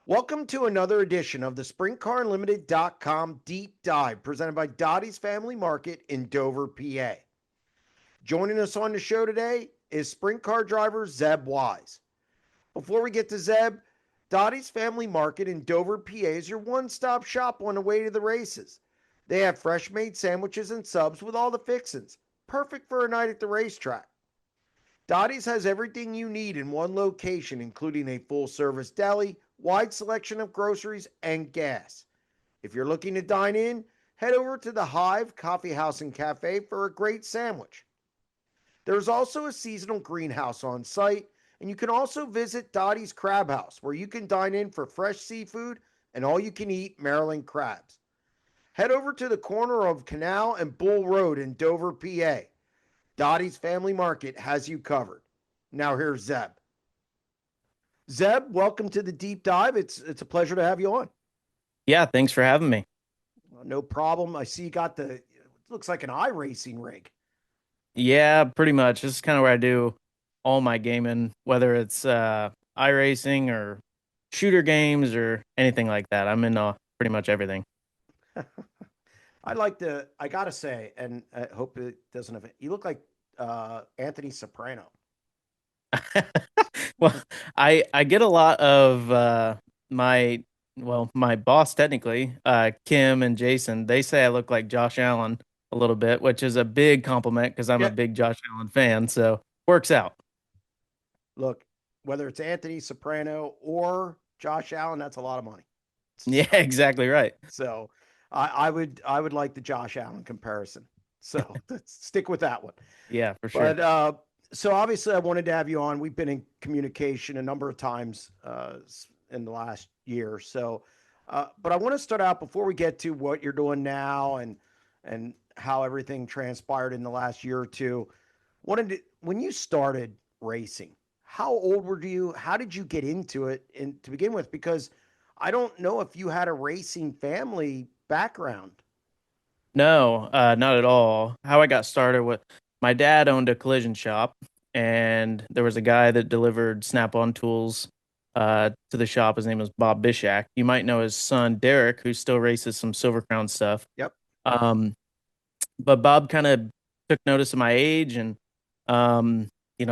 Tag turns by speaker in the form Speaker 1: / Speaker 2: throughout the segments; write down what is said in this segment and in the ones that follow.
Speaker 1: Welcome to another edition of the SprintCarUnlimited.com Deep Dive presented by Dottie's Family Market in Dover, PA. Joining us on the show today is sprint car driver Zeb Wise. Before we get to Zeb, Dottie's Family Market in Dover, PA is your one-stop shop on the way to the races. They have fresh made sandwiches and subs with all the fixins, perfect for a night at the racetrack. Dottie's has everything you need in one location, including a full service deli, wide selection of groceries, and gas. If you're looking to dine in, head over to the Hive Coffee House and Cafe for a great sandwich. There's also a seasonal greenhouse on site, and you can also visit Dottie's Crab House, where you can dine in for fresh seafood and all you can eat Maryland crabs. Head over to the corner of Canal and Bull Road in Dover, PA. Dottie's Family Market has you covered. Now here's Zeb. Zeb, welcome to the deep dive. It's a pleasure to have you on.
Speaker 2: Yeah, thanks for having me.
Speaker 1: No problem. I see you got it looks like an iRacing rig.
Speaker 2: Yeah, pretty much. This is kind of where I do all my gaming, whether it's iRacing or shooter games or anything like that. I'm in pretty much everything.
Speaker 1: I gotta say, and I hope it doesn't have, you look like Anthony Soprano.
Speaker 2: Well, I get a lot of my my boss technically, Kim and Jason, they say I look like Josh Allen a little bit, which is a big compliment because I'm a
Speaker 1: Yeah.
Speaker 2: big Josh Allen fan, so works out.
Speaker 1: Look, whether it's Anthony Soprano or Josh Allen, that's a lot of money.
Speaker 2: Yeah,
Speaker 1: So,
Speaker 2: exactly right.
Speaker 1: so I would like the Josh Allen comparison. So let's stick with that one.
Speaker 2: Yeah, for sure.
Speaker 1: But so obviously, I wanted to have you on. We've been in communication a number of times in the last year. So, but I want to start out before we get to what you're doing now and how everything transpired in the last year or two. When you started racing, how old were you? How did you get into it to begin with? Because I don't know if you had a racing family background.
Speaker 2: No, not at all. How I got started with my dad owned a collision shop, and there was a guy that delivered Snap-on tools to the shop. His name was Bob Bishak. You might know his son Derek, who still races some Silver Crown stuff.
Speaker 1: Yep.
Speaker 2: Um, but Bob kind of took notice of my age and um,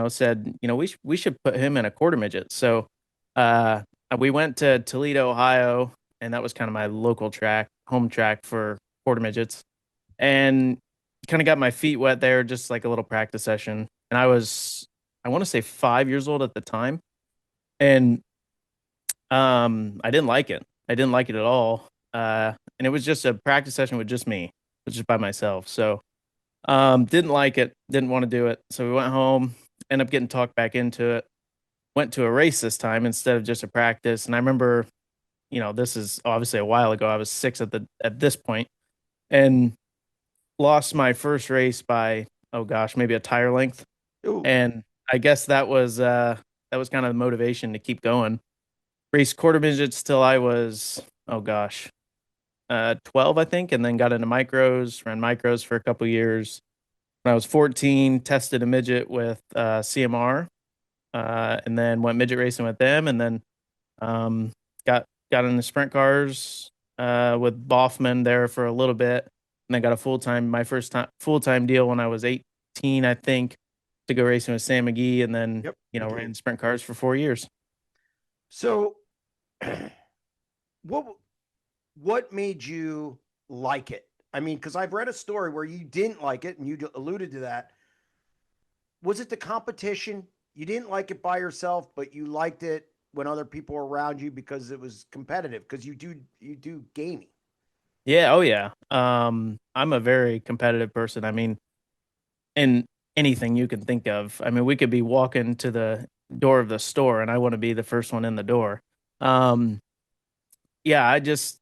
Speaker 2: said, we should put him in a quarter midget. So uh, we went to Toledo, Ohio, and that was kind of my local track, home track for quarter midgets, and kind of got my feet wet there, just like a little practice session. And I want to say 5 years old at the time, and I didn't like it. I didn't like it at all. And it was just a practice session with just me, it was just by myself. So didn't like it, didn't want to do it. So we went home, ended up getting talked back into it. Went to a race this time instead of just a practice. And I remember, this is obviously a while ago. I was six at this point, and lost my first race by, oh gosh, maybe a tire length.
Speaker 1: Ooh.
Speaker 2: And I guess that was kind of the motivation to keep going. Raced quarter midgets till I was, oh gosh, 12, I think, and then got into micros, ran micros for a couple years. When I was 14, tested a midget with CMR, and then went midget racing with them, and then um, got in the sprint cars with Boffman there for a little bit, and then got a my first time full time deal when I was 18, I think, to go racing with Sam McGhee, and then
Speaker 1: Yep.
Speaker 2: ran sprint cars for 4 years.
Speaker 1: So, what what made you like it? I mean, because I've read a story where you didn't like it, and you alluded to that. Was it the competition? You didn't like it by yourself, but you liked it when other people were around you because it was competitive. Because you do gaming.
Speaker 2: Yeah, oh yeah. I'm a very competitive person. I mean, in anything you can think of. I mean, we could be walking to the door of the store, and I want to be the first one in the door. Um, yeah,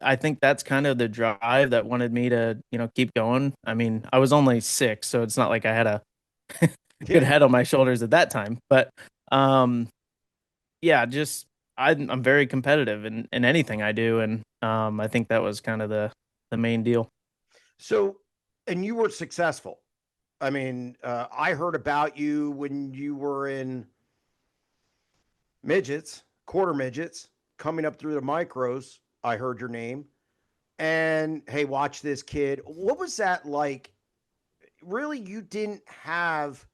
Speaker 2: I think that's kind of the drive that wanted me to, keep going. I mean, I was only six, so it's not like I had a good
Speaker 1: Yeah.
Speaker 2: head on my shoulders at that time. But um, yeah, just I'm very competitive in anything I do, and I think that was kind of the main deal.
Speaker 1: So, and you were successful. I mean, I heard about you when you were in midgets, quarter midgets. coming up through the micros, I heard your name, and hey, watch this kid. What was that like? Really, you didn't have,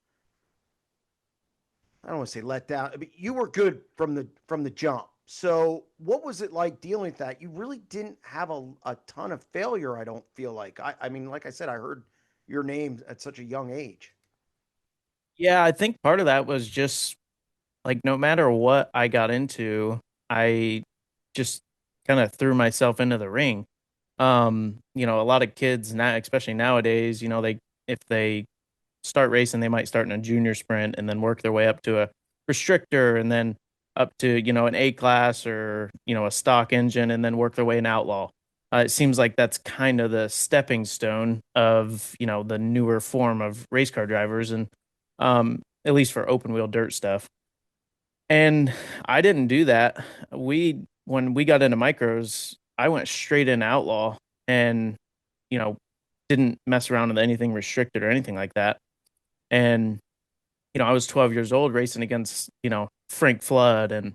Speaker 1: I don't want to say let down. I mean, you were good from the jump. So what was it like dealing with that? You really didn't have a ton of failure, I don't feel like. I mean, like I said, I heard your name at such a young age.
Speaker 2: Yeah, I think part of that was just like no matter what I got into, I just kind of threw myself into the ring. A lot of kids now, especially nowadays, they if they start racing, they might start in a junior sprint and then work their way up to a restrictor and then up to, an A class or, a stock engine and then work their way in outlaw. It seems like that's kind of the stepping stone of, the newer form of race car drivers and at least for open wheel dirt stuff. And I didn't do that. When we got into micros, I went straight in outlaw and, you know, didn't mess around with anything restricted or anything like that. And, I was 12 years old racing against, Frank Flood and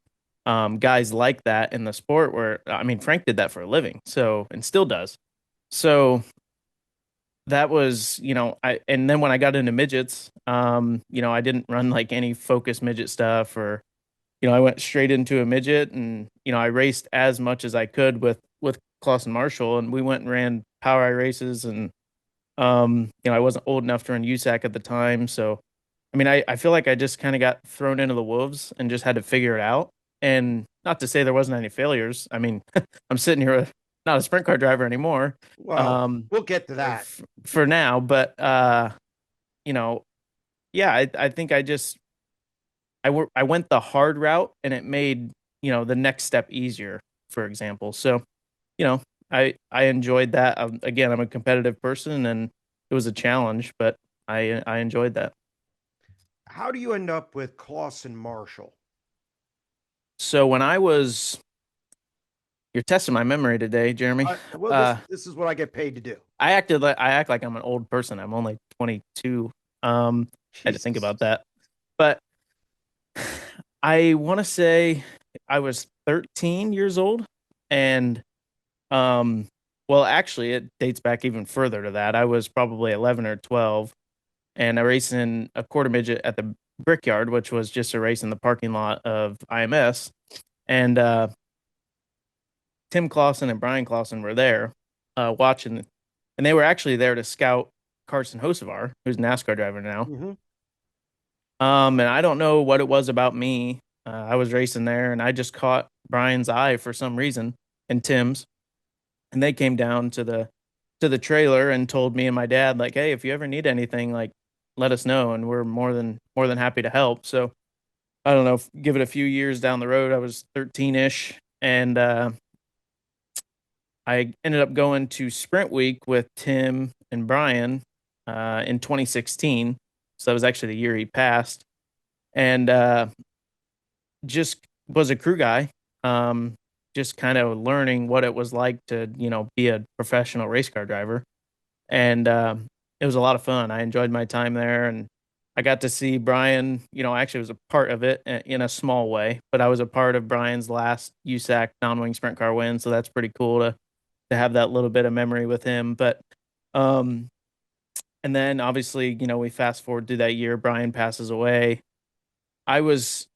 Speaker 2: guys like that in the sport where, I mean, Frank did that for a living. So, and still does. So that was, and then when I got into midgets, I didn't run like any focus midget stuff or, I went straight into a midget and, I raced as much as I could with Clawson Marshall and we went and ran power eye races and, I wasn't old enough to run USAC at the time. So, I mean, I feel like I just kind of got thrown into the wolves and just had to figure it out. And not to say there wasn't any failures. I mean, I'm sitting here not a sprint car driver anymore.
Speaker 1: Well, we'll get to that.
Speaker 2: For now, but you know, yeah, I think I went the hard route and it made, the next step easier, for example. So, you know, I enjoyed that. Again, I'm a competitive person and it was a challenge, but I enjoyed that.
Speaker 1: How do you end up with Clawson Marshall?
Speaker 2: So when I was you're testing my memory today, Jeremy.
Speaker 1: Well, this is what I get paid to do.
Speaker 2: I act like I'm an old person. I'm only 22. I had to think
Speaker 1: Jesus.
Speaker 2: about that. But I want to say I was 13 years old and um well actually it dates back even further to that. I was probably 11 or 12 and I raced in a quarter midget at the Brickyard, which was just a race in the parking lot of IMS. And Tim Clawson and Bryan Clauson were there watching, and they were actually there to scout Carson Hocevar, who's a NASCAR driver now.
Speaker 1: Mm-hmm.
Speaker 2: And I don't know what it was about me. I was racing there, and I just caught Brian's eye for some reason, and Tim's, and they came down to the trailer and told me and my dad like, "Hey, if you ever need anything, like, let us know, and we're more than happy to help." So I don't know, give it a few years down the road, I was 13-ish, and I ended up going to Sprint Week with Tim and Brian in 2016. So that was actually the year he passed. And just was a crew guy, just kind of learning what it was like to, be a professional race car driver. And it was a lot of fun. I enjoyed my time there. And I got to see Brian, I actually was a part of it in a small way, but I was a part of Brian's last USAC non-wing sprint car win. So that's pretty cool to have that little bit of memory with him. But um and then obviously, we fast forward to that year, Brian passes away. I was,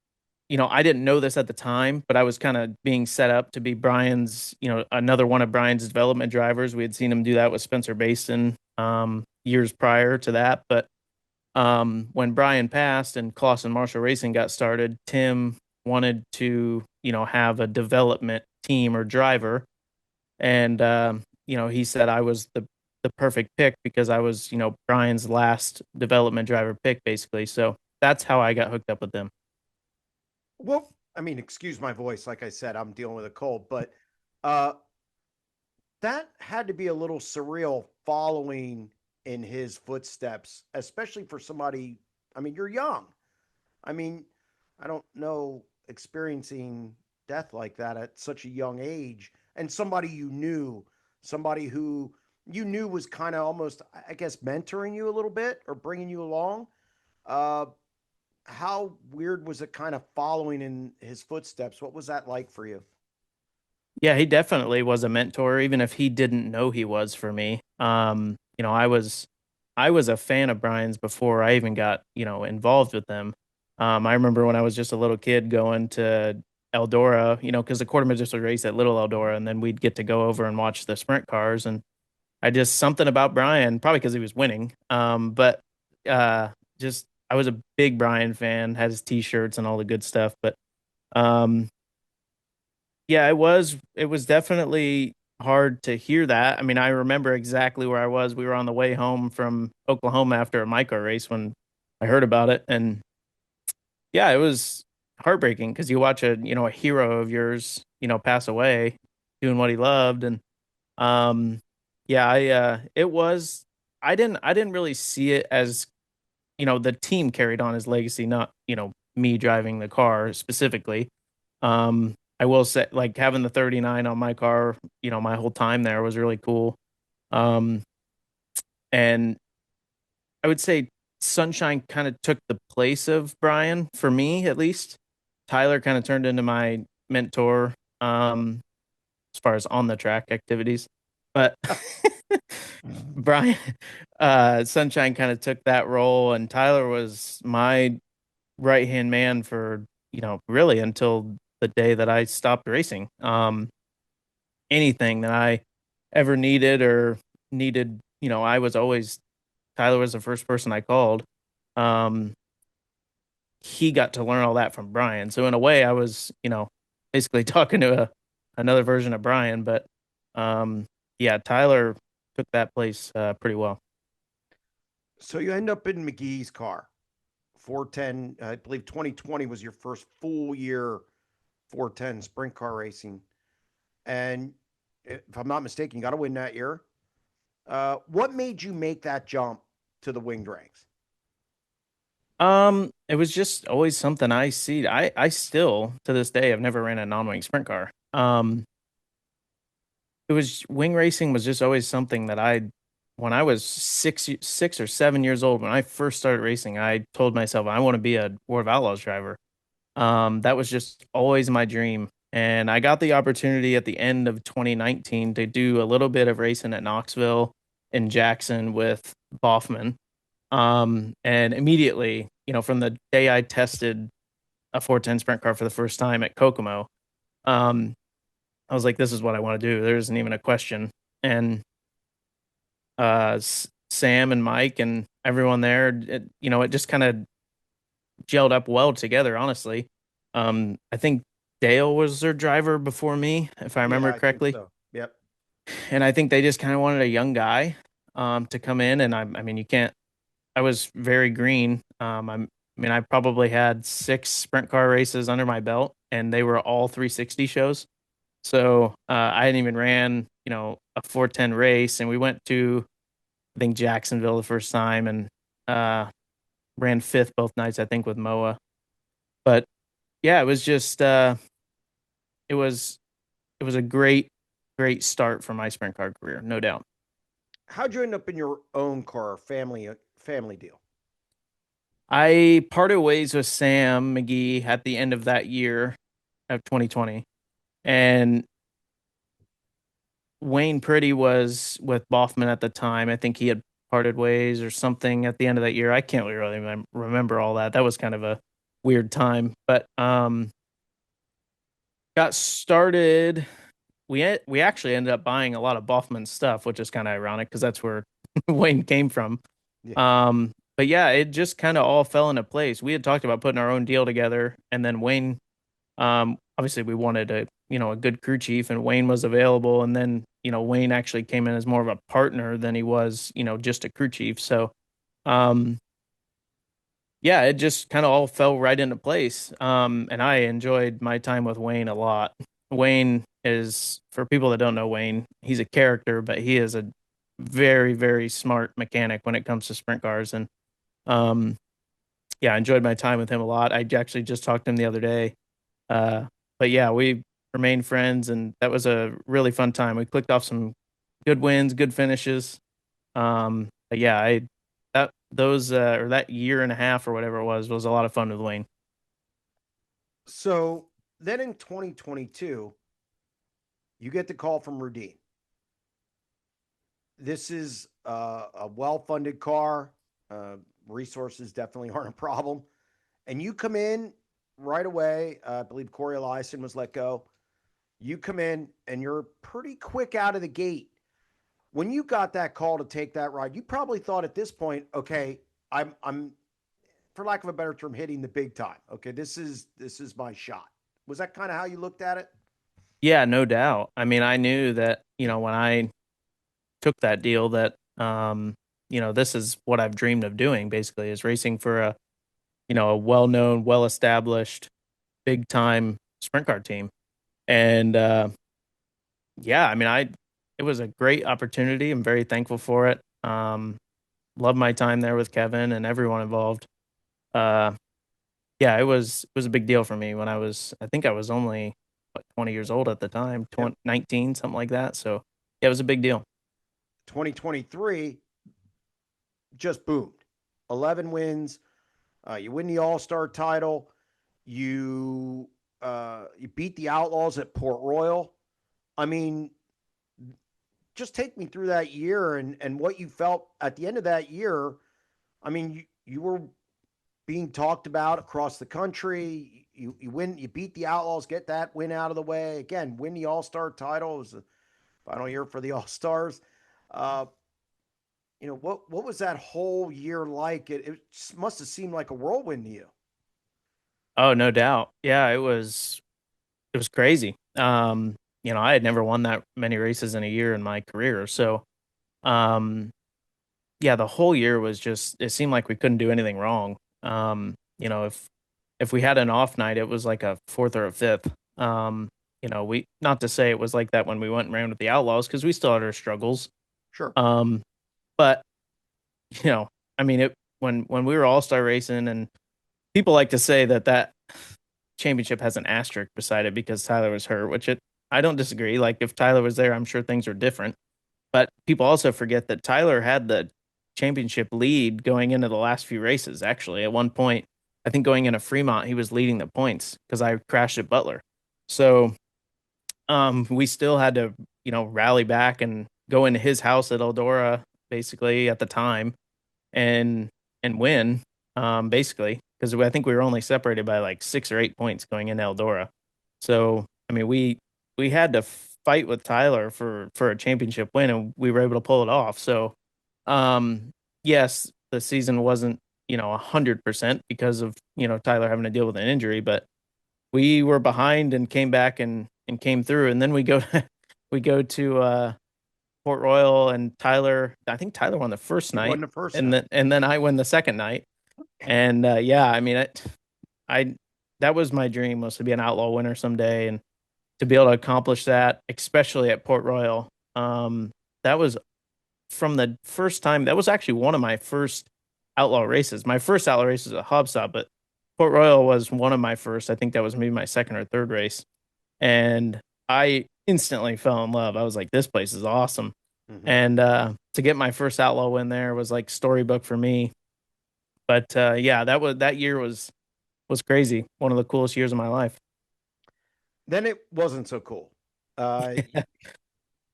Speaker 2: I didn't know this at the time, but I was kind of being set up to be Brian's, another one of Brian's development drivers. We had seen him do that with Spencer Basin years prior to that. But when Brian passed and Clawson Marshall Racing got started, Tim wanted to, have a development team or driver and he said I was the perfect pick because I was Brian's last development driver pick basically. So that's how I got hooked up with them.
Speaker 1: Well, I mean, excuse my voice. Like I said, I'm dealing with a cold, but uh, that had to be a little surreal following in his footsteps, especially for somebody. I mean, you're young. I mean, I don't know experiencing death like that at such a young age, and somebody you knew, somebody who you knew was kind of almost, I guess, mentoring you a little bit or bringing you along. Uh, how weird was it kind of following in his footsteps? What was that like for you?
Speaker 2: Yeah, he definitely was a mentor, even if he didn't know he was for me. I was a fan of Brian's before I even got, involved with them. I remember when I was just a little kid going to Eldora, because the quarter midgets would race at Little Eldora, and then we'd get to go over and watch the sprint cars. And I just something about Brian, probably because he was winning. But just I was a big Brian fan, had his t-shirts and all the good stuff. But um, yeah, it was definitely hard to hear that. I mean, I remember exactly where I was. We were on the way home from Oklahoma after a micro race when I heard about it. And yeah, it was heartbreaking because you watch a hero of yours, pass away doing what he loved. And um yeah, I didn't really see it as, the team carried on his legacy, not, me driving the car specifically. I will say, like, having the 39 on my car, my whole time there was really cool. Um, and I would say Sunshine kind of took the place of Brian for me, at least. Tyler kind of turned into my mentor, as far as on the track activities. But Brian, Sunshine kind of took that role, and Tyler was my right hand man for, really until the day that I stopped racing. Anything that I ever needed or needed, I was always Tyler was the first person I called. Um, he got to learn all that from Brian. So in a way, I was, basically talking to another version of Brian. But yeah, Tyler took that place pretty well.
Speaker 1: So you end up in McGee's car, 410. I believe 2020 was your first full year 410 sprint car racing. And if I'm not mistaken, you got to win that year. What made you make that jump to the winged ranks?
Speaker 2: It was just always something I see. I still to this day I've never ran a non-wing sprint car. It was wing racing was just always something that when I was 6 or 7 years old, when I first started racing, I told myself I want to be a War of Outlaws driver. That was just always my dream. And I got the opportunity at the end of 2019 to do a little bit of racing at Knoxville and Jackson with Boffman. And immediately, from the day I tested a 410 sprint car for the first time at Kokomo, um, I was like, this is what I want to do. There isn't even a question. And Sam and Mike and everyone there, it just kind of gelled up well together, honestly. I think Dale was their driver before me, if I
Speaker 1: Yeah,
Speaker 2: remember
Speaker 1: I think
Speaker 2: correctly.
Speaker 1: so. Yep.
Speaker 2: And I think they just kind of wanted a young guy to come in. And I mean, you can't, I was very green. I mean, I probably had 6 sprint car races under my belt, and they were all 360 shows. So I hadn't even ran, a 410 race, and we went to I think Jacksonville the first time, and uh, ran fifth both nights, I think, with Moa. But yeah, it was just it was it was a great start for my sprint car career, no doubt.
Speaker 1: How'd you end up in your own car, family deal?
Speaker 2: I parted ways with Sam McGhee at the end of that year of 2020, and Wayne Pretty was with Boffman at the time. I think he had parted ways or something at the end of that year. I can't really remember all that. That was kind of a weird time, but got started. We actually ended up buying a lot of Boffman stuff, which is kind of ironic because that's where Wayne came from.
Speaker 1: Yeah.
Speaker 2: But yeah, it just kind of all fell into place. We had talked about putting our own deal together, and then Wayne, obviously we wanted a good crew chief, and Wayne was available, and then Wayne actually came in as more of a partner than he was just a crew chief. So um yeah, it just kind of all fell right into place. And I enjoyed my time with Wayne a lot. Wayne is, for people that don't know Wayne, he's a character, but he is a very, very smart mechanic when it comes to sprint cars. And um, yeah, I enjoyed my time with him a lot. I actually just talked to him the other day. Uh, but yeah, we remained friends, and that was a really fun time. We clicked off some good wins, good finishes. But yeah, I that those or that year and a half or whatever it was a lot of fun with Wayne.
Speaker 1: So then in 2022, You get the call from Rudeen. This is a well-funded car. Uh, Resources definitely aren't a problem. And you come in right away. I believe Corey Eliason was let go. You come in and you're pretty quick out of the gate. When you got that call to take that ride, you probably thought at this point, okay, I'm for lack of a better term, hitting the big time. Okay, this is my shot. Was that kind of how you looked at it?
Speaker 2: Yeah, no doubt. I mean, I knew that, when I took that deal that, this is what I've dreamed of doing basically is racing for a well-known, well-established, big-time sprint car team. And, yeah, I mean, it was a great opportunity. I'm very thankful for it. Love my time there with Kevin and everyone involved. Uh, yeah, it was a big deal for me when I think I was only 20 years old at the time,
Speaker 1: Yep.
Speaker 2: 19, something like that. So yeah, it was a big deal.
Speaker 1: 2023 just boomed. 11 wins. You win the All Star title. You beat the Outlaws at Port Royal. I mean, just take me through that year and what you felt at the end of that year. I mean, you were being talked about across the country. You win, you beat the Outlaws, get that win out of the way. Again, win the All Star title. It was the final year for the All Stars. Uh, what was that whole year like? It must have seemed like a whirlwind to you.
Speaker 2: Oh, no doubt. Yeah, it was crazy. I had never won that many races in a year in my career. So, um, yeah, the whole year was just it seemed like we couldn't do anything wrong. If we had an off night, it was like a fourth or a fifth. We not to say it was like that when we went and ran with the Outlaws because we still had our struggles.
Speaker 1: Sure.
Speaker 2: Um, but you know, I mean, it when we were all star racing, and people like to say that championship has an asterisk beside it because Tyler was hurt, I don't disagree. Like if Tyler was there, I'm sure things are different. But people also forget that Tyler had the championship lead going into the last few races. Actually, at one point, I think going into Fremont, he was leading the points because I crashed at Butler. So we still had to, rally back and go into his house at Eldora, basically at the time, and win, basically, because I think we were only separated by like 6 or 8 points going into Eldora. So I mean, we had to fight with Tyler for a championship win, and we were able to pull it off. So, yes, the season wasn't 100% because of Tyler having to deal with an injury, but we were behind and came back and came through, and then we go we go to Port Royal, and I think Tyler won the first
Speaker 1: He won
Speaker 2: night,
Speaker 1: the first
Speaker 2: and
Speaker 1: night.
Speaker 2: then I win the second night. And yeah, I mean, I that was my dream, was to be an outlaw winner someday, and to be able to accomplish that, especially at Port Royal. That was from the first time. That was actually one of my first outlaw races. My first outlaw race was a Hobsop, but Port Royal was one of my first. I think that was maybe my second or third race, and I instantly fell in love. I was like, this place is awesome.
Speaker 1: Mm-hmm.
Speaker 2: And to get my first outlaw win there was like storybook for me. But yeah, that year was crazy. One of the coolest years of my life.
Speaker 1: Then it wasn't so cool.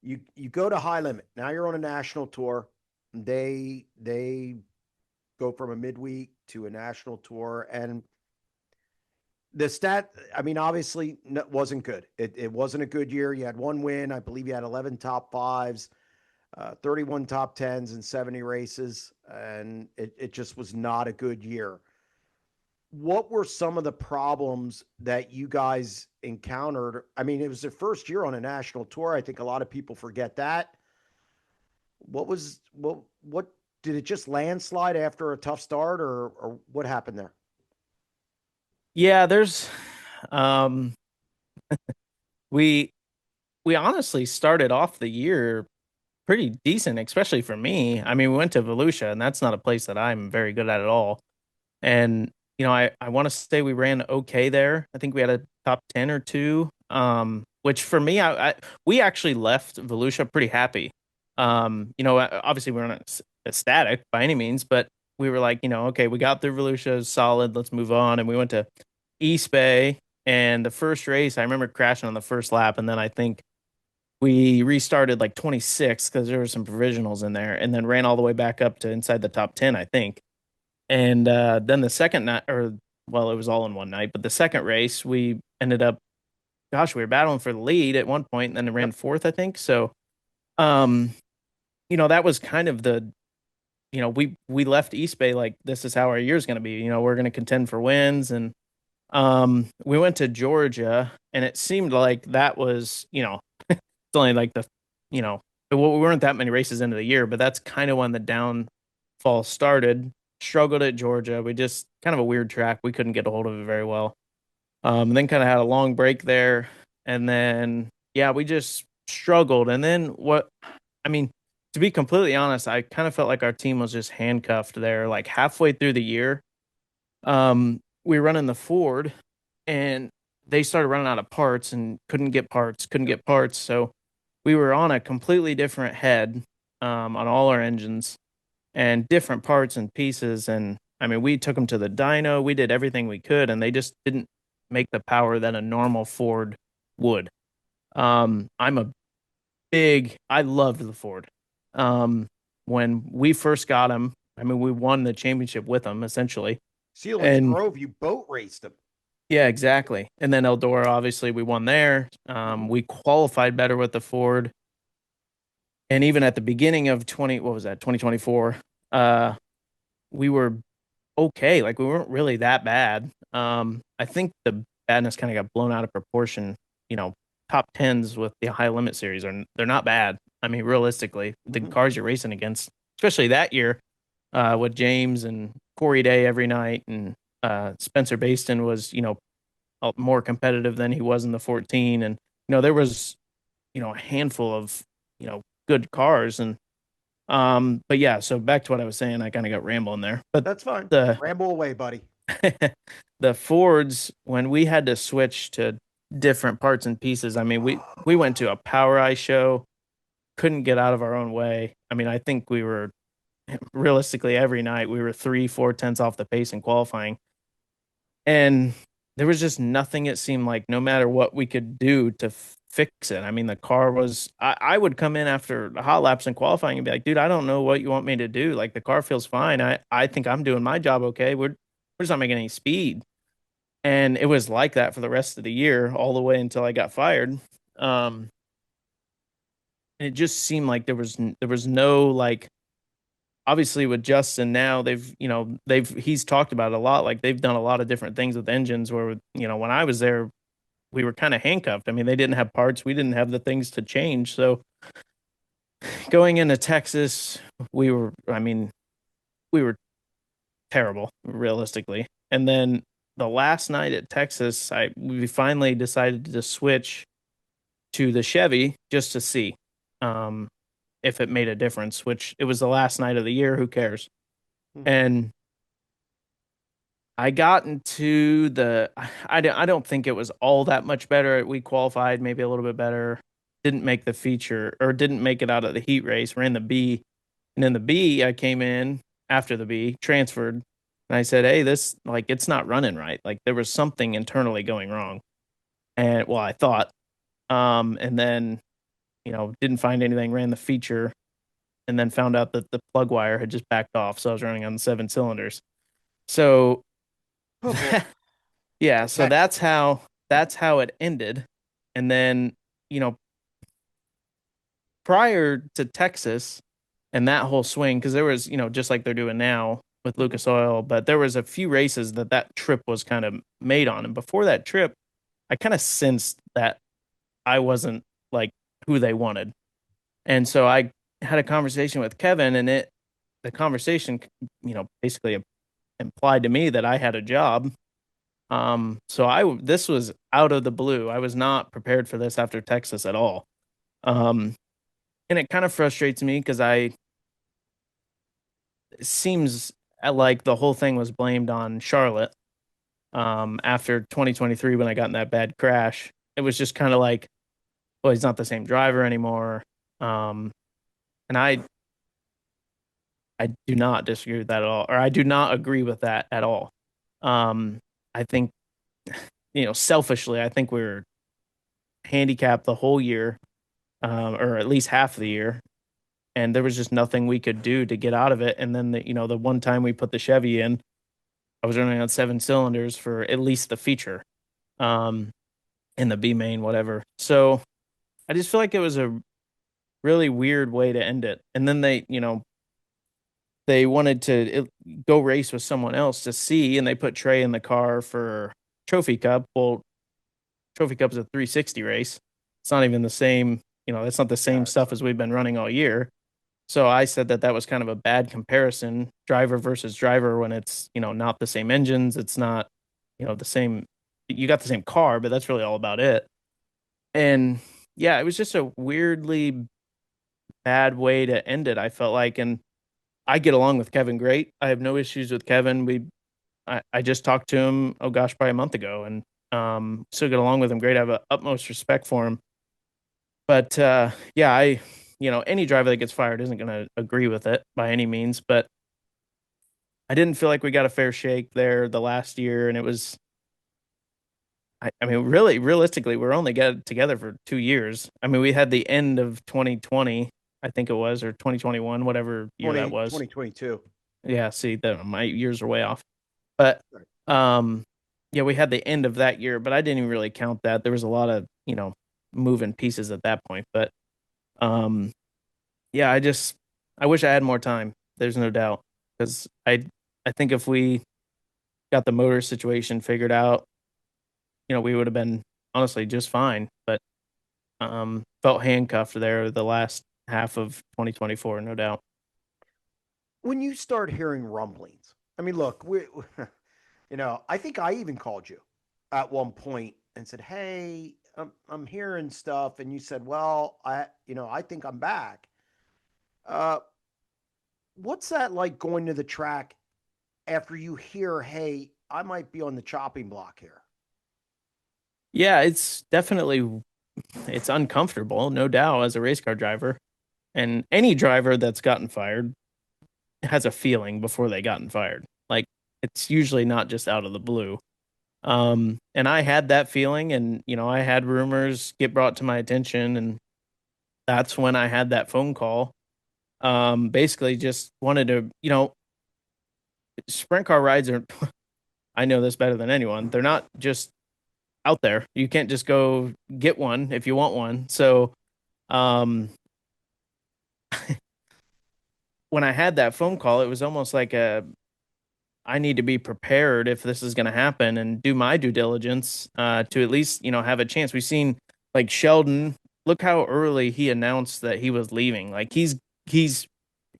Speaker 1: You go to High Limit. Now you're on a national tour. They go from a midweek to a national tour, and the stat. I mean, obviously, wasn't good. It wasn't a good year. You had one win. I believe you had 11 top fives, 31 top tens, and 70 races, and it just was not a good year. What were some of the problems that you guys encountered? I mean, it was the first year on a national tour. I think a lot of people forget that. What did it just landslide after a tough start, or what happened there?
Speaker 2: Yeah, there's um we we honestly started off the year pretty decent, especially for me. I mean, we went to Volusia, and that's not a place that I'm very good at all. And I want to say we ran okay there. I think we had a top 10 or two. Which for me, we actually left Volusia pretty happy. Obviously we weren't ecstatic by any means, but we were like, okay, we got through Volusia, solid. Let's move on. And we went to East Bay, and the first race, I remember crashing on the first lap, and then I think we restarted like 26 because there were some provisionals in there, and then ran all the way back up to inside the top 10, I think. And then the second night, or well, it was all in one night, but the second race, we ended up, gosh, we were battling for the lead at one point, and then ran
Speaker 1: Yep.
Speaker 2: fourth, I think. So, um, that was kind of we left East Bay like this is how our year's going to be. We're going to contend for wins, and we went to Georgia, and it seemed like that was, it's only like we weren't that many races into the year, but that's kind of when the downfall started. Struggled at Georgia. We just kind of a weird track. We couldn't get a hold of it very well. And then kind of had a long break there. And then, yeah, we just struggled. And then I mean, to be completely honest, I kind of felt like our team was just handcuffed there. Like halfway through the year, we were running the Ford and they started running out of parts and couldn't get parts. So we were on a completely different head on all our engines and different parts and pieces. And I mean, we took them to the dyno, we did everything we could, and they just didn't make the power that a normal Ford would. I'm a I loved the Ford. Um, when we first got him, I mean, we won the championship with him essentially.
Speaker 1: Sealands
Speaker 2: And
Speaker 1: Grove, you boat raced them.
Speaker 2: yeah, exactly. And then Eldora, obviously, we won there. We qualified better with the Ford. And even at the beginning of 2024, we were okay. Like we weren't really that bad. I think the badness kind of got blown out of proportion. You know, top tens with the high limit series they're not bad. I mean, realistically, the cars you're racing against, especially that year, with James and Corey Day every night, and Spencer Baston was, more competitive than he was in the 14. And, there was, a handful of, good cars. And, but yeah, so back to what I was saying, I kind of got rambling there. But
Speaker 1: That's fine.
Speaker 2: the
Speaker 1: Ramble away, buddy.
Speaker 2: the Fords, when we had to switch to different parts and pieces, I mean, we went to a Power Eye show, couldn't get out of our own way. I mean, I think we were realistically every night we were 3-4 tenths off the pace in qualifying, and there was just nothing. It seemed like no matter what we could do to fix it. I mean, the car was. I would come in after hot laps and qualifying and be like, dude, I don't know what you want me to do. Like the car feels fine. I think I'm doing my job okay. We're just not making any speed. And it was like that for the rest of the year, all the way until I got fired. Um, and it just seemed like there was no, like, obviously with Justin now he's talked about it a lot. Like they've done a lot of different things with engines where, when I was there, we were kind of handcuffed. I mean, they didn't have parts, we didn't have the things to change. So going into Texas, we were terrible realistically. And then the last night at Texas, we finally decided to switch to the Chevy just to see um, if it made a difference. Which it was the last night of the year. Who cares? And I got into I don't think it was all that much better. We qualified maybe a little bit better. Didn't make the feature or didn't make it out of the heat race. Ran the B, and in the B, I came in after the B, transferred, and I said, "Hey, this like it's not running right. Like there was something internally going wrong." And well, I thought, and then didn't find anything. Ran the feature, and then found out that the plug wire had just backed off. So I was running on 7 cylinders. So yeah, so
Speaker 1: Okay.
Speaker 2: that's how it ended. And then, you know, prior to Texas and that whole swing, because there was, just like they're doing now with Lucas Oil, but there was a few races that trip was kind of made on. And before that trip, I kind of sensed that I wasn't like who they wanted. And so I had a conversation with Kevin, and the conversation, basically implied to me that I had a job. So this was out of the blue. I was not prepared for this after Texas at all. Um, and it kind of frustrates me because it seems like the whole thing was blamed on Charlotte. After 2023, when I got in that bad crash, it was just kind of like, well, he's not the same driver anymore. Um, and I do not disagree with that at all, or I do not agree with that at all. I think, selfishly, I think we were handicapped the whole year. or at least half the year, and there was just nothing we could do to get out of it. And then the one time we put the Chevy in, I was running on 7 cylinders for at least the feature, um, in the B main, whatever. So I just feel like it was a really weird way to end it. And then they wanted to go race with someone else to see, and they put Trey in the car for Trophy Cup. Well, Trophy Cup is a 360 race. It's not even the same, that's not the same
Speaker 1: Yeah,
Speaker 2: stuff as we've been running all year. So I said that was kind of a bad comparison, driver versus driver, when it's, not the same engines. It's not, the same, you got the same car, but that's really all about it. And yeah, it was just a weirdly bad way to end it, I felt like. And I get along with Kevin great. I have no issues with Kevin. I just talked to him, oh gosh, probably a month ago, and still get along with him great. I have a utmost respect for him. But yeah, any driver that gets fired isn't going to agree with it by any means. But I didn't feel like we got a fair shake there the last year, and it was. I mean, really, realistically, we're only got together for 2 years. I mean, we had the end of 2020, I think it was, or 2021, whatever year that was.
Speaker 1: 2022.
Speaker 2: Yeah, see, my years are way off. But
Speaker 1: Right.
Speaker 2: um, yeah, we had the end of that year, but I didn't even really count that. There was a lot of moving pieces at that point. But um, yeah, I wish I had more time. There's no doubt, because I think if we got the motor situation figured out, we would have been honestly just fine. But felt handcuffed there the last half of 2024, no doubt.
Speaker 1: When you start hearing rumblings, I mean, look, I think I even called you at one point and said, "Hey, I'm hearing stuff," and you said, "Well, I think I'm back." Uh, what's that like going to the track after you hear, "Hey, I might be on the chopping block here"?
Speaker 2: Yeah, it's uncomfortable, no doubt, as a race car driver. And any driver that's gotten fired has a feeling before they gotten fired. Like, it's usually not just out of the blue. And I had that feeling, and I had rumors get brought to my attention, and that's when I had that phone call. Basically just wanted to, sprint car rides are I know this better than anyone. They're not just out there. You can't just go get one if you want one. So, um when I had that phone call, it was almost like I need to be prepared if this is going to happen and do my due diligence to at least have a chance. We've seen like Sheldon. Look how early he announced that he was leaving. Like he's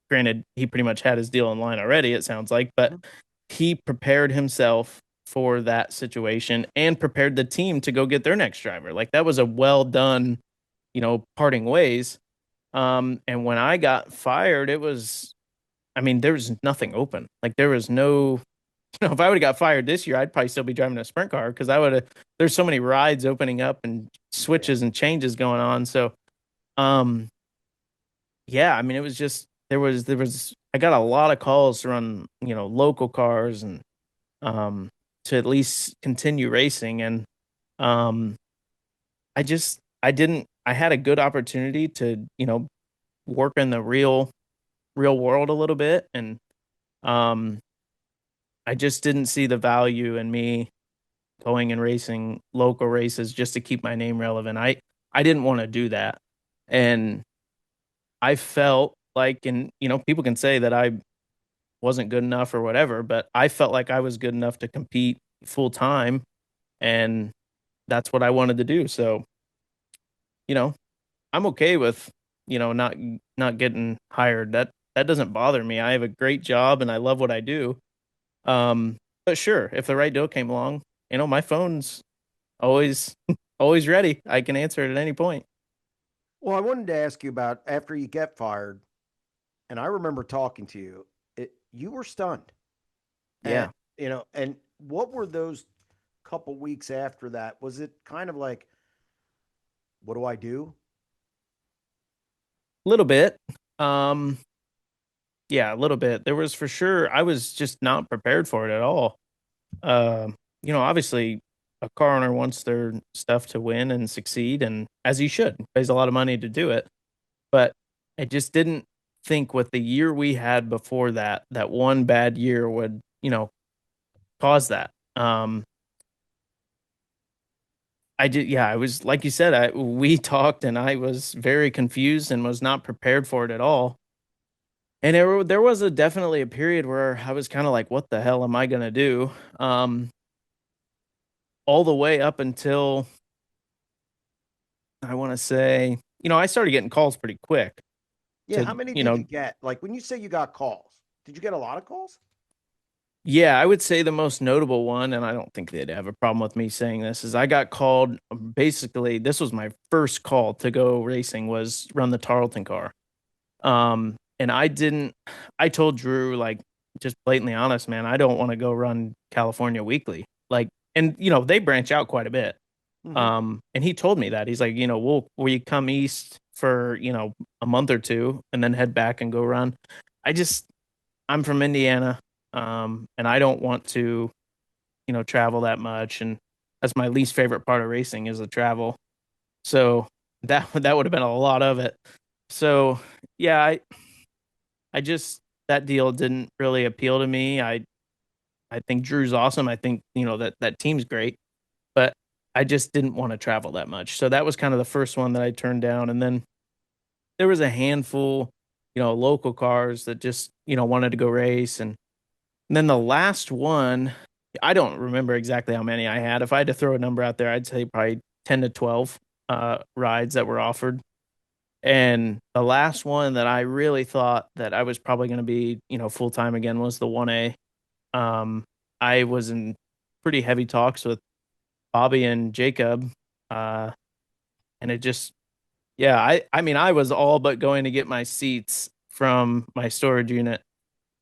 Speaker 2: granted he pretty much had his deal in line already. It sounds like, but
Speaker 1: Mhm.
Speaker 2: he prepared himself for that situation and prepared the team to go get their next driver. Like that was a well done, parting ways. And when I got fired, it was, I mean, there was nothing open. Like there was no, if I would have got fired this year, I'd probably still be driving a sprint car because I would have, there's so many rides opening up and
Speaker 1: Yeah.
Speaker 2: switches and changes going on. So, um, yeah, I mean, it was just, I got a lot of calls to run, local cars and, um, to at least continue racing. And, um, I didn't, I had a good opportunity to, work in the real world a little bit. And, um, I just didn't see the value in me going and racing local races just to keep my name relevant. I didn't want to do that. And I felt like, and people can say that I wasn't good enough or whatever, but I felt like I was good enough to compete full time, and that's what I wanted to do. So, you know, I'm okay with, not getting hired. That doesn't bother me. I have a great job and I love what I do. But sure, if the right deal came along, my phone's always always ready. I can answer it at any point.
Speaker 1: Well, I wanted to ask you about after you get fired, and I remember talking to you. You were stunned, and
Speaker 2: Yeah.
Speaker 1: and what were those couple weeks after that? Was it kind of like, what do I do?
Speaker 2: A little bit. Um, yeah, a little bit. There was for sure I was just not prepared for it at all. Obviously a car owner wants their stuff to win and succeed, and as he should, pays a lot of money to do it. But I just didn't think with the year we had before that, that one bad year would, cause that. I did, yeah, I was like you said, we talked and I was very confused and was not prepared for it at all. And there was definitely a period where I was kind of like, what the hell am I gonna do? Um, all the way up until I want to say, I started getting calls pretty quick
Speaker 1: Yeah, how
Speaker 2: to,
Speaker 1: many did you get? Like when you say you got calls, did you get a lot of calls?
Speaker 2: yeah, I would say the most notable one, and I don't think they'd have a problem with me saying this, is I got called basically, this was my first call to go racing was run the Tarleton car. And I told Drew, like, just blatantly honest, man, I don't want to go run California Weekly. Like, and they branch out quite a bit.
Speaker 1: Hmm.
Speaker 2: And he told me that. He's like, we come east for, a month or two and then head back and go run. I just I'm from Indiana. And I don't want to, travel that much. And that's my least favorite part of racing is the travel. So that would have been a lot of it. So yeah, I just that deal didn't really appeal to me. I think Drew's awesome. I think, that team's great, but I just didn't want to travel that much. So that was kind of the first one that I turned down. And then there was a handful, local cars that just, wanted to go race. And then the last one, I don't remember exactly how many I had. If I had to throw a number out there, I'd say probably 10 to 12 rides that were offered. And the last one that I really thought that I was probably going to be, full time again was the 1A. Um, I was in pretty heavy talks with Bobby and Jacob. Uh, and it just, yeah, I mean, I was all but going to get my seats from my storage unit.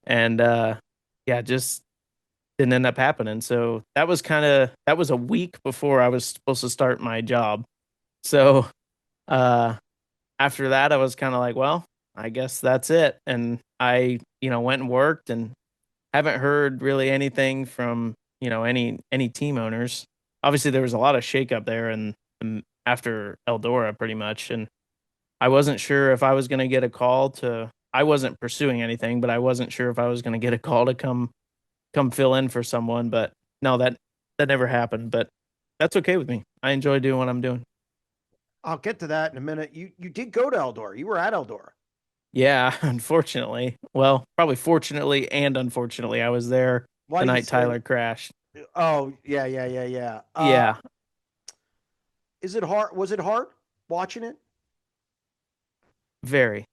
Speaker 2: And yeah, just didn't end up happening. So that was a week before I was supposed to start my job. So uh after that I was kind of like, well, I guess that's it. And I, went and worked and haven't heard really anything from, any team owners. Obviously there was a lot of shakeup there and after Eldora pretty much. And I wasn't sure if I was going to get a call to I wasn't pursuing anything, but I wasn't sure if I was going to get a call to come fill in for someone, but no, that never happened. But that's okay with me. I enjoy doing what I'm doing.
Speaker 1: I'll get to that in a minute. You did go to Eldora. You were at Eldora.
Speaker 2: Yeah, unfortunately. Well, probably fortunately and unfortunately, I was there
Speaker 1: Why
Speaker 2: the
Speaker 1: do you
Speaker 2: night
Speaker 1: say?
Speaker 2: Tyler crashed.
Speaker 1: Oh, yeah, yeah, yeah, yeah.
Speaker 2: Yeah,
Speaker 1: Is it hard? Was it hard watching it?
Speaker 2: very.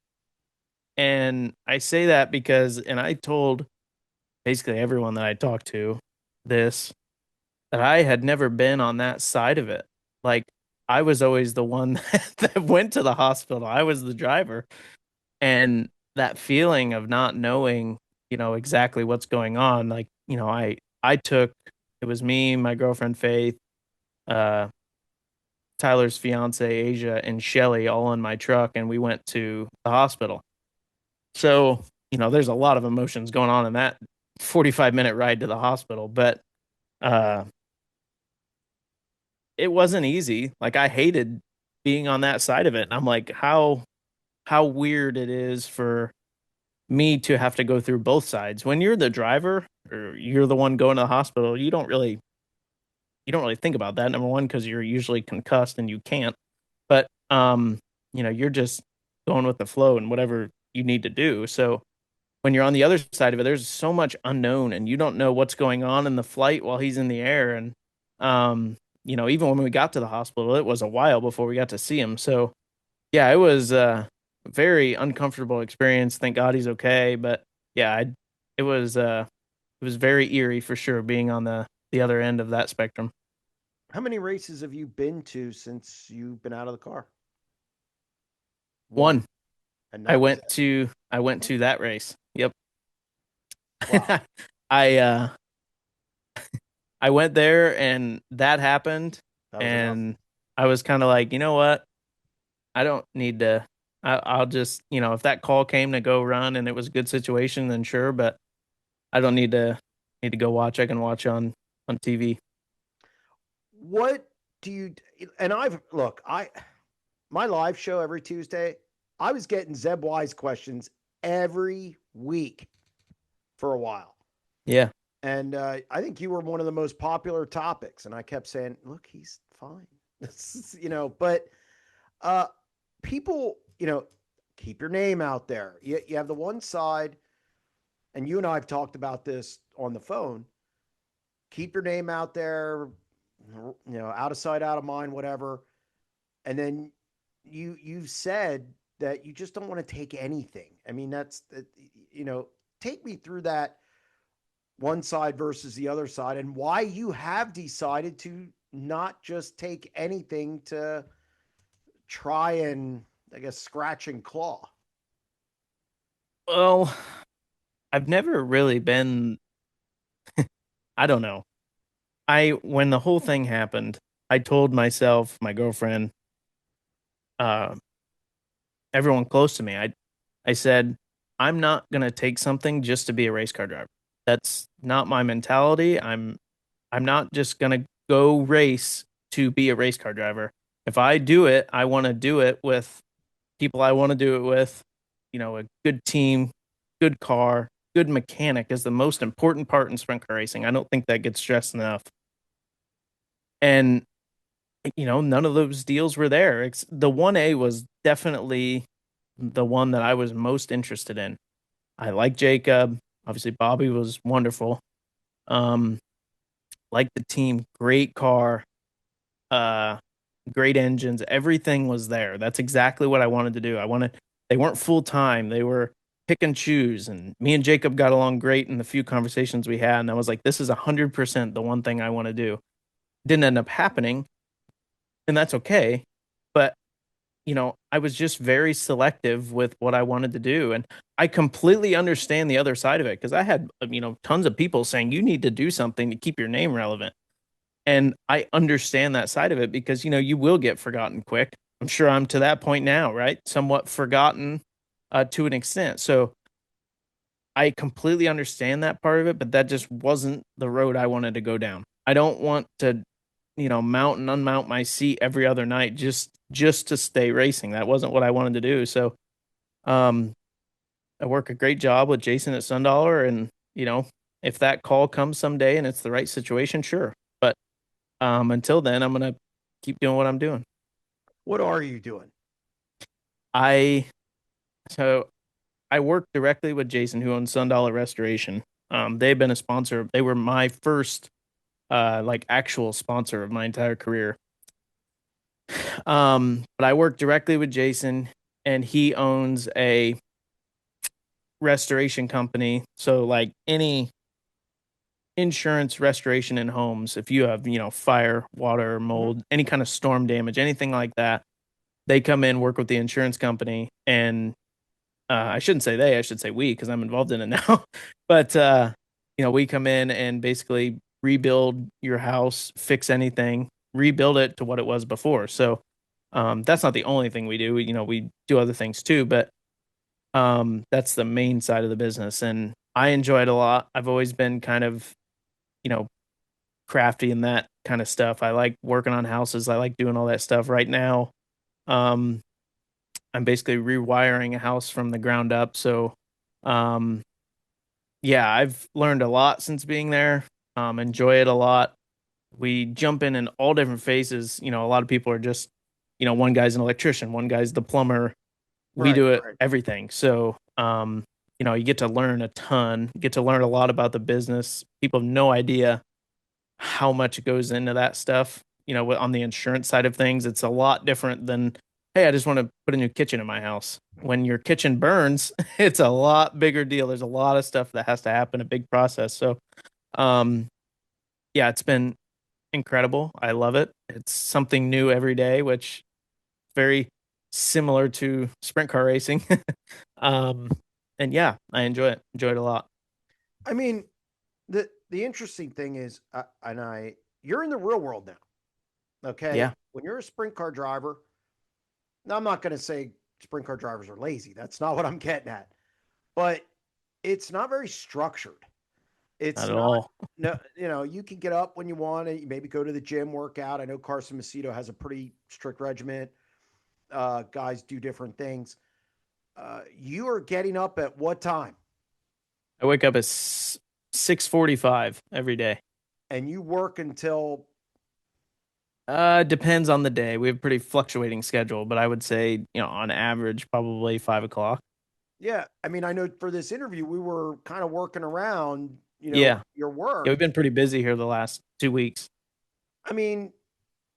Speaker 2: And I say that because, and I told basically everyone that I talked to this, that I had never been on that side of it. Like, I was always the one that went to the hospital. I was the driver. And that feeling of not knowing, exactly what's going on, like, I took it was me, my girlfriend Faith, uh Tyler's fiance Asia, and Shelly all in my truck, and we went to the hospital. So, there's a lot of emotions going on in that 45-minute ride to the hospital, but uh it wasn't easy. Like, I hated being on that side of it. And I'm like, how weird it is for me to have to go through both sides. When you're the driver or you're the one going to the hospital, you don't really think about that. Number one, because you're usually concussed and you can't. But you're just going with the flow and whatever you need to do. So when you're on the other side of it, there's so much unknown and you don't know what's going on in the flight while he's in the air. And even when we got to the hospital, it was a while before we got to see him. So yeah, it was a very uncomfortable experience. Thank God he's okay. But yeah, it was very eerie for sure being on the other end of that spectrum.
Speaker 1: How many races have you been to since you've been out of the car? One,
Speaker 2: One,
Speaker 1: and
Speaker 2: I
Speaker 1: that was
Speaker 2: went
Speaker 1: it.
Speaker 2: to I went to that race. Yep.
Speaker 1: Wow,
Speaker 2: I I went there and that happened
Speaker 1: that was enough.
Speaker 2: and I was kind of like, you know what? I don't need to I'll just, if that call came to go run and it was a good situation, then sure, but I don't need to go watch. I can watch on TV.
Speaker 1: what do you, and my live show every Tuesday, I was getting Zeb Wise questions every week for a while.
Speaker 2: Yeah.
Speaker 1: And I think you were one of the most popular topics. And I kept saying, look, he's fine. But uh, people, keep your name out there. You have the one side, and you and I have talked about this on the phone. Keep your name out there, out of sight, out of mind, whatever. And then you've said that you just don't want to take anything. I mean, you know, take me through that one side versus the other side and why you have decided to not just take anything to try and, I guess, scratch and claw.
Speaker 2: Well, I've never really been, I don't know. When the whole thing happened, I told myself, my girlfriend, uh, everyone close to me, I said, I'm not going to take something just to be a race car driver. That's not my mentality. I'm not just going to go race to be a race car driver. If I do it, I want to do it with people I want to do it with, a good team, good car, good mechanic is the most important part in sprint car racing. I don't think that gets stressed enough. And none of those deals were there. The 1A was definitely the one that I was most interested in. I like Jacob. Obviously, Bobby was wonderful. Um, like the team, great car, uh, great engines. Everything was there. That's exactly what I wanted to do. They weren't full time. They were pick and choose. And me and Jacob got along great in the few conversations we had. And I was like, this is 100% the one thing I want to do. Didn't end up happening, and that's okay. But I was just very selective with what I wanted to do. And I completely understand the other side of it because I had, tons of people saying you need to do something to keep your name relevant. And I understand that side of it because, you will get forgotten quick. I'm sure I'm to that point now, right? Somewhat forgotten to an extent. So I completely understand that part of it, but that just wasn't the road I wanted to go down. I don't want to, mount and unmount my seat every other night just to stay racing. That wasn't what I wanted to do. So um I work a great job with Jason at Sundollar, and if that call comes someday and it's the right situation, sure. But until then, I'm gonna keep doing what I'm doing.
Speaker 1: What are you doing?
Speaker 2: I so I work directly with Jason, who owns Sundollar Restoration. They've been a sponsor. They were my first like actual sponsor of my entire career. But I work directly with Jason, and he owns a restoration company. So like any insurance restoration in homes, if you have, fire, water,
Speaker 1: Mhm.
Speaker 2: mold, any kind of storm damage, anything like that, they come in, work with the insurance company, and I shouldn't say they, I should say we, because I'm involved in it now. But we come in and basically rebuild your house, fix anything, rebuild it to what it was before. So that's not the only thing we do. We do other things too, but that's the main side of the business, and I enjoy it a lot. I've always been kind of, you know, crafty in that kind of stuff. I like working on houses. I like doing all that stuff. Right now, um, I'm basically rewiring a house from the ground up. So, um, yeah, I've learned a lot since being there. Enjoy it a lot. We jump in all different phases. A lot of people are just, one guy's an electrician, one guy's the plumber. We
Speaker 1: Right,
Speaker 2: do it
Speaker 1: right.
Speaker 2: everything. So, you get to learn a ton, get to learn a lot about the business. People have no idea how much goes into that stuff. On the insurance side of things, it's a lot different than, hey, I just want to put a new kitchen in my house. When your kitchen burns, it's a lot bigger deal. There's a lot of stuff that has to happen, a big process. So, um, yeah, it's been incredible. I love it. It's something new every day, which very similar to sprint car racing. um, and yeah, I enjoy it. Enjoy it a lot.
Speaker 1: I mean, the interesting thing is, you're in the real world now. Okay,
Speaker 2: Yeah.
Speaker 1: when you're a sprint car driver, now I'm not going to say sprint car drivers are lazy. That's not what I'm getting at. But it's not very structured. It's
Speaker 2: Not at
Speaker 1: not,
Speaker 2: all.
Speaker 1: no, you can get up when you want to, maybe go to the gym, work out. I know Carson Macedo has a pretty strict regimen. Guys do different things. You are getting up at what time?
Speaker 2: I wake up at 6:45 every day.
Speaker 1: And you work until,
Speaker 2: Depends on the day. We have a pretty fluctuating schedule, but I would say, on average, probably 5 o'clock.
Speaker 1: yeah. I mean, I know for this interview, we were kind of working around,
Speaker 2: Yeah.
Speaker 1: your
Speaker 2: Yeah, we've
Speaker 1: work.
Speaker 2: been pretty busy here the last 2 weeks.
Speaker 1: I mean,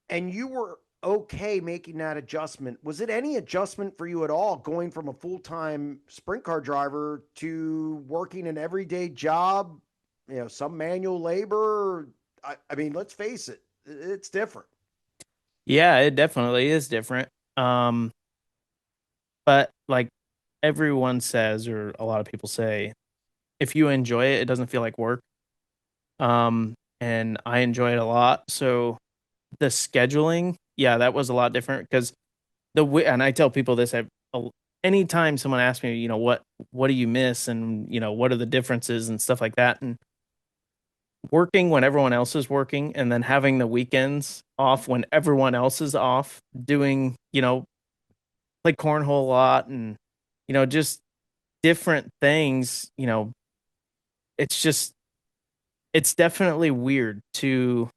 Speaker 1: and you were okay making that adjustment. Was it any adjustment for you at all going from a full time sprint car driver to working an everyday job? Some manual labor. I mean, let's face it, it's different.
Speaker 2: Yeah, it definitely is different. Um, but like everyone says, or a lot of people say, if you enjoy it, it doesn't feel like work. And I enjoy it a lot. So the scheduling, yeah, that was a lot different because and I tell people this anytime someone asks me, what do you miss, and what are the differences and stuff like that, and working when everyone else is working, and then having the weekends off when everyone else is off, doing play cornhole a lot, and just different things. It's just it's definitely weird to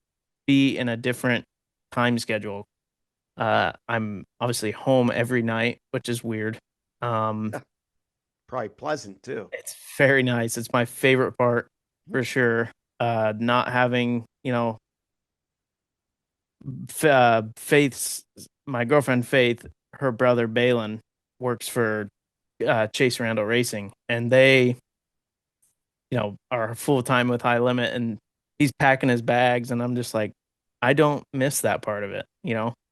Speaker 2: be in a different time schedule. I'm obviously home every night, which is weird. Um,
Speaker 1: Probably pleasant too.
Speaker 2: it's very nice. It's my favorite part for sure. Not having, Faith's my girlfriend Faith, her brother Balin works for Chase Randall Racing, and they, are full time with High Limit, and he's packing his bags, and I'm just like, I don't miss that part of it.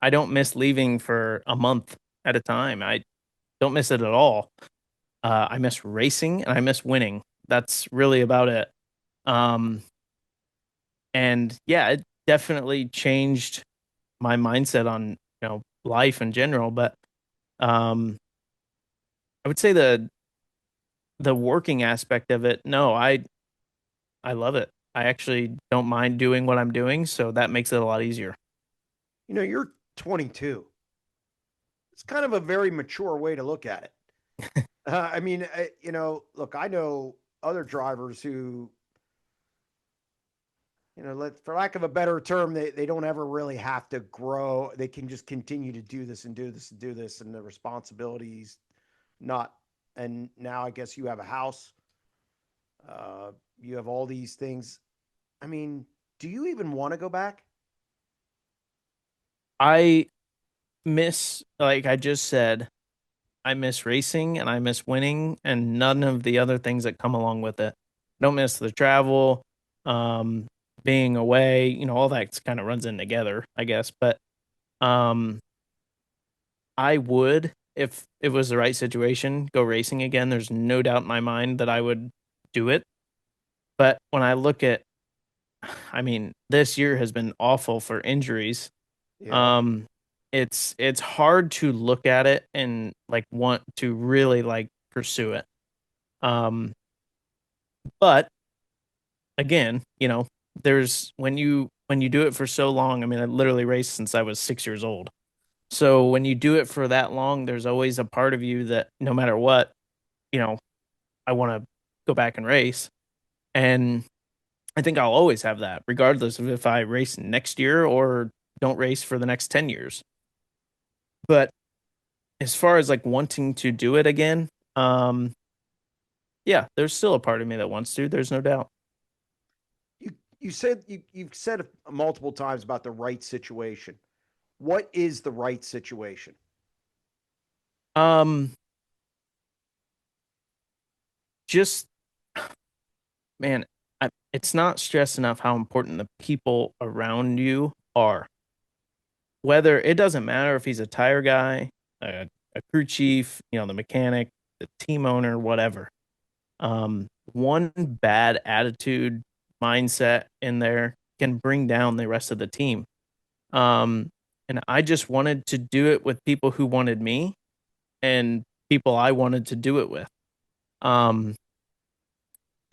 Speaker 2: I don't miss leaving for a month at a time. I don't miss it at all. I miss racing and I miss winning. That's really about it. Um, and yeah, it definitely changed my mindset on life in general. But um, I would say the working aspect of it, no, I love it. I actually don't mind doing what I'm doing, so that makes it a lot easier.
Speaker 1: You're 22. It's kind of a very mature way to look at it. I mean, look, I know other drivers who, for lack of a better term, they don't ever really have to grow. They can just continue to do this and do this and do this, and the responsibilities not. And now I guess you have a house, you have all these things. I mean, do you even want to go back?
Speaker 2: I miss, like I just said, I miss racing and I miss winning and none of the other things that come along with it. I don't miss the travel, um, being away, all that kind of runs in together, I guess. But um, I would, if it was the right situation, go racing again. There's no doubt in my mind that I would do it. But when I look at, I mean, this year has been awful for injuries.
Speaker 1: Yeah.
Speaker 2: um it's hard to look at it and like want to really like pursue it. um but again, there's when you do it for so long. I mean, I literally raced since I was 6 years old. So when you do it for that long, there's always a part of you that no matter what, you know I want to go back and race. And I think I'll always have that regardless of if I race next year or don't race for the next 10 years. But as far as like wanting to do it again, um, yeah, there's still a part of me that wants to. There's no doubt.
Speaker 1: You said you've said multiple times about the right situation. What is the right situation?
Speaker 2: Um, just man, it's not stressed enough how important the people around you are. Whether it doesn't matter if he's a tire guy, a crew chief, the mechanic, the team owner, whatever. One bad attitude, mindset in there can bring down the rest of the team. Um, and I just wanted to do it with people who wanted me and people I wanted to do it with. Um,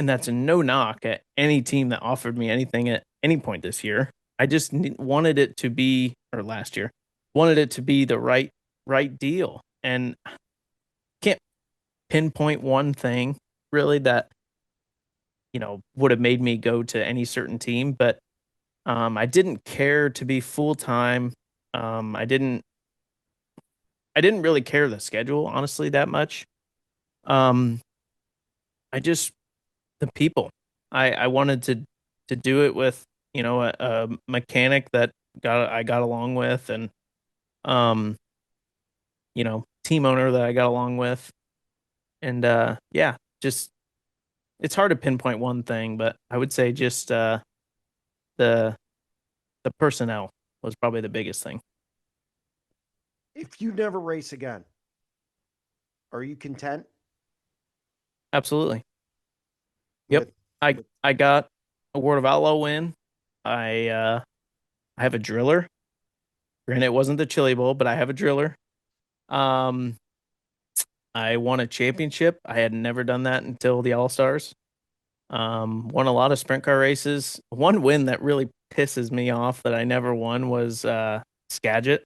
Speaker 2: and that's a no knock at any team that offered me anything at any point this year. I just wanted it to be, or last year, wanted it to be the right deal, and can't pinpoint one thing really that would have made me go to any certain team, but I didn't care to be full time. I didn't really care the schedule honestly that much. Um, I just the people. I wanted to do it with a mechanic that I got along with, and um team owner that I got along with, and yeah, just it's hard to pinpoint one thing, but I would say just the the personnel was probably the biggest thing.
Speaker 1: If you never race again, are you content
Speaker 2: Absolutely. Yep.
Speaker 1: with
Speaker 2: I got a Word of Outlaw win. I have a driller. Granted, it wasn't the Chili Bowl, but I have a driller. Um, I won a championship. I had never done that until the All Stars. Won a lot of sprint car races. One win that really pisses me off that I never won was Skagit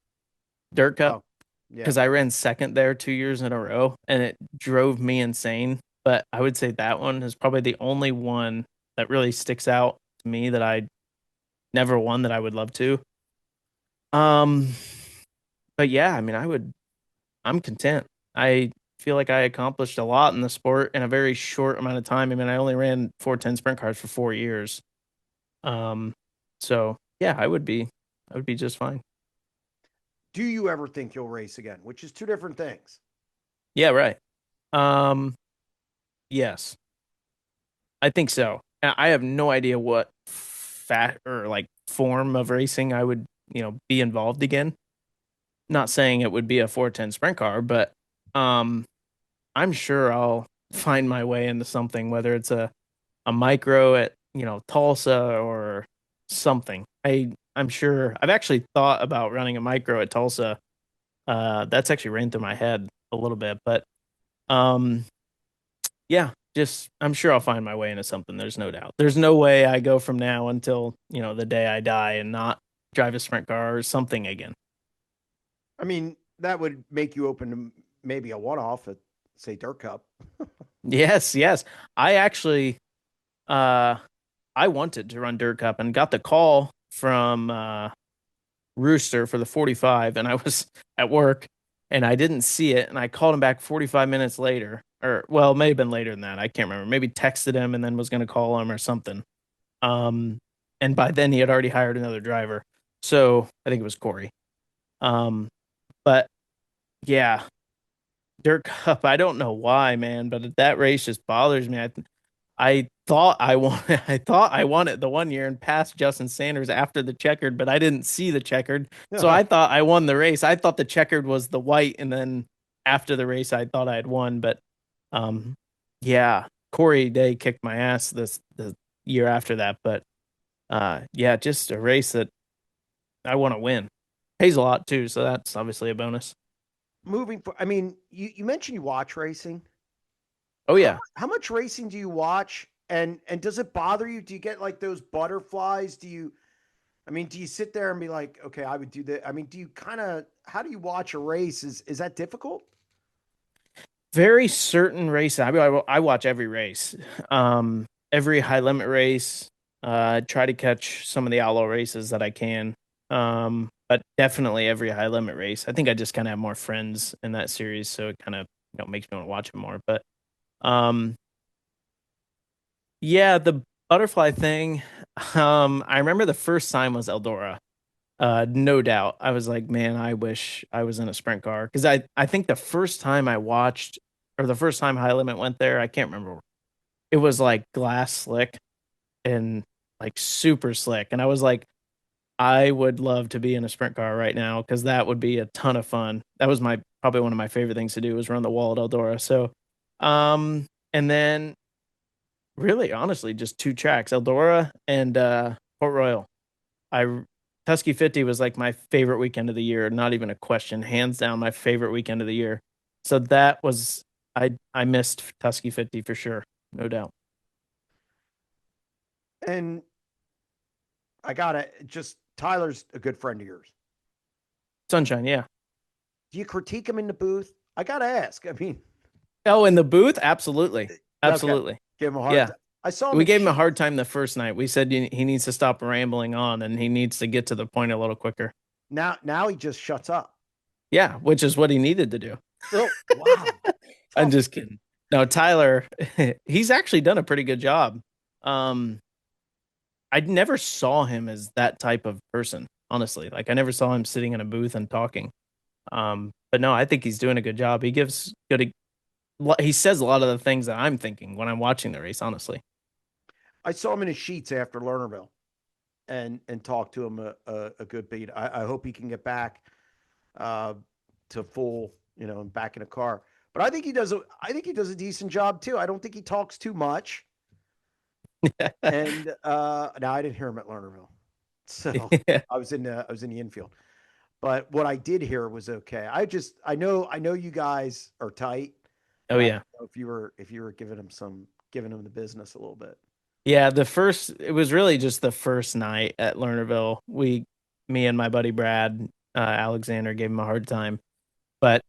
Speaker 2: Dirt Cup
Speaker 1: oh yeah.
Speaker 2: because I ran second there 2 years in a row and it drove me insane. But I would say that one is probably the only one that really sticks out to me that I never won that I would love to. Um, but yeah, I mean, I'm content. I feel like I accomplished a lot in the sport in a very short amount of time. I mean, I only ran 410 sprint cars for 4 years. Um, so yeah, I would be just fine.
Speaker 1: Do you ever think you'll race again? Which is two different things.
Speaker 2: Yeah, right. Um, yes, I think so. I have no idea what fat or like form of racing I would, be involved again. Not saying it would be a 410 sprint car, but um, I'm sure I'll find my way into something, whether it's a micro at Tulsa or something. I'm sure I've actually thought about running a micro at Tulsa. That's actually ran through my head a little bit, but um, yeah, just I'm sure I'll find my way into something. There's no doubt. There's no way I go from now until the day I die and not drive a sprint car or something again.
Speaker 1: I mean, that would make you open to maybe a one-off at, say, Dirt Cup.
Speaker 2: Yes, yes. I actually uh I wanted to run Dirt Cup and got the call from Rooster for the 45, and I was at work and I didn't see it, and I called him back 45 minutes later, or well, it may have been later than that. I can't remember. Maybe texted him and then was going to call him or something. Um, and by then he had already hired another driver, so I think it was Corey. Um, but yeah, Dirt Cup. I don't know why, man, but that race just bothers me. I thought I won. I thought I won it the one year and passed Justin Sanders after the checkered, but I didn't see the checkered, so I thought I won the race. I thought the checkered was the white, and then after the race, I thought I had won. But um, yeah, Corey Day kicked my ass the year after that. But yeah, just a race that I want to win. Pays a lot too, so that's obviously a bonus.
Speaker 1: Moving for, I mean, you mentioned you watch racing.
Speaker 2: Oh
Speaker 1: How
Speaker 2: yeah.
Speaker 1: how much racing do you watch? And does it bother you? Do you get like those butterflies? Do you I mean, do you sit there and be like, okay, I would do that? I mean, do you kind of how do you watch a race? Is that difficult?
Speaker 2: Very certain races. I mean, I watch every race, every high limit race. Try to catch some of the outlaw races that I can. But definitely every high limit race. I think I just kind of have more friends in that series, so it kind of makes me want to watch it more. But um, yeah, the butterfly thing. I remember the first time was Eldora. No doubt. I was like, man, I wish I was in a sprint car because I think the first time I watched or the first time High Limit went there, I can't remember. It was like glass slick and like super slick, and I was like, I would love to be in a sprint car right now because that would be a ton of fun. That was my probably one of my favorite things to do was run the wall at Eldora. So, and then really honestly, just two tracks, Eldora and Port Royal. I Tusky 50 was like my favorite weekend of the year, not even a question, hands down my favorite weekend of the year. So that was I missed Tusky 50 for sure, no doubt.
Speaker 1: And I gotta just Tyler's a good friend of yours.
Speaker 2: Sunshine, yeah.
Speaker 1: Do you critique him in the booth? I gotta ask. I mean,
Speaker 2: Oh, in the booth? Absolutely.
Speaker 1: okay,
Speaker 2: Absolutely.
Speaker 1: give him a hard
Speaker 2: Yeah.
Speaker 1: time. I saw him
Speaker 2: We
Speaker 1: at
Speaker 2: gave him a
Speaker 1: Sheets.
Speaker 2: hard time the first night. We said he needs to stop rambling on and he needs to get to the point a little quicker.
Speaker 1: Now he just shuts up.
Speaker 2: Yeah, which is what he needed to do.
Speaker 1: Oh wow,
Speaker 2: I'm
Speaker 1: tough.
Speaker 2: just kidding. No, Tyler, he's actually done a pretty good job. Um, I never saw him as that type of person, honestly. Like I never saw him sitting in a booth and talking. But no, I think he's doing a good job. He says a lot of the things that I'm thinking when I'm watching the race, honestly.
Speaker 1: I saw him in his Sheets after Lernerville, and talked to him a good beat. I hope he can get back uh, to full, and back in a car. But I think he does a decent job too. I don't think he talks too much. And now I didn't hear him at Lernerville, so
Speaker 2: Yeah.
Speaker 1: I was in the infield. But what I did hear was okay. I know you guys are tight,
Speaker 2: Oh
Speaker 1: but I
Speaker 2: yeah.
Speaker 1: don't know if you were giving him the business a little bit.
Speaker 2: Yeah, it was really just the first night at Lernerville. Me and my buddy Brad Alexander gave him a hard time. But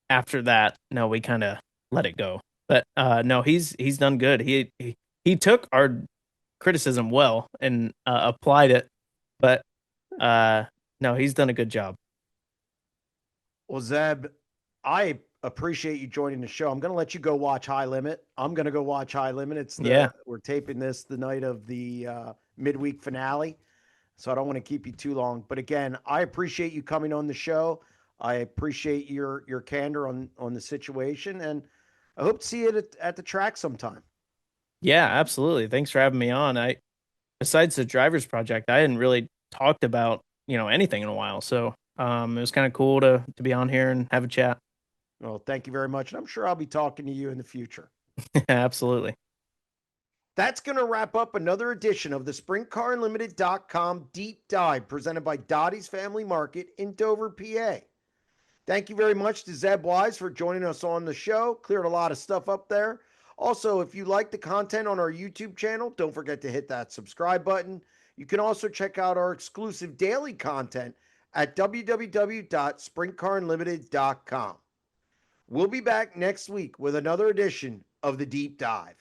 Speaker 2: after that, no, we kind of let it go. But no, he's done good. He took our criticism well and applied it. But uh, no, he's done a good job.
Speaker 1: Well, Zeb, I appreciate you joining the show. I'm going to let you go watch High Limit. I'm going to go watch High Limit.
Speaker 2: Yeah,
Speaker 1: We're taping this the night of the midweek finale, so I don't want to keep you too long. But again, I appreciate you coming on the show. I appreciate your candor on the situation, and I hope to see you at the track sometime.
Speaker 2: yeah, absolutely. Thanks for having me on. Besides the driver's project, I hadn't really talked about anything in a while, so it was kind of cool to be on here and have a chat.
Speaker 1: Well, thank you very much, and I'm sure I'll be talking to you in the future.
Speaker 2: Absolutely.
Speaker 1: That's going to wrap up another edition of the SprintCarUnlimited.com deep dive presented by Dottie's Family Market in Dover, PA. Thank you very much to Zeb Wise for joining us on the show. Cleared a lot of stuff up there. Also, if you like the content on our YouTube channel, don't forget to hit that subscribe button. You can also check out our exclusive daily content at www.sprintcarunlimited.com. We'll be back next week with another edition of the Deep Dive.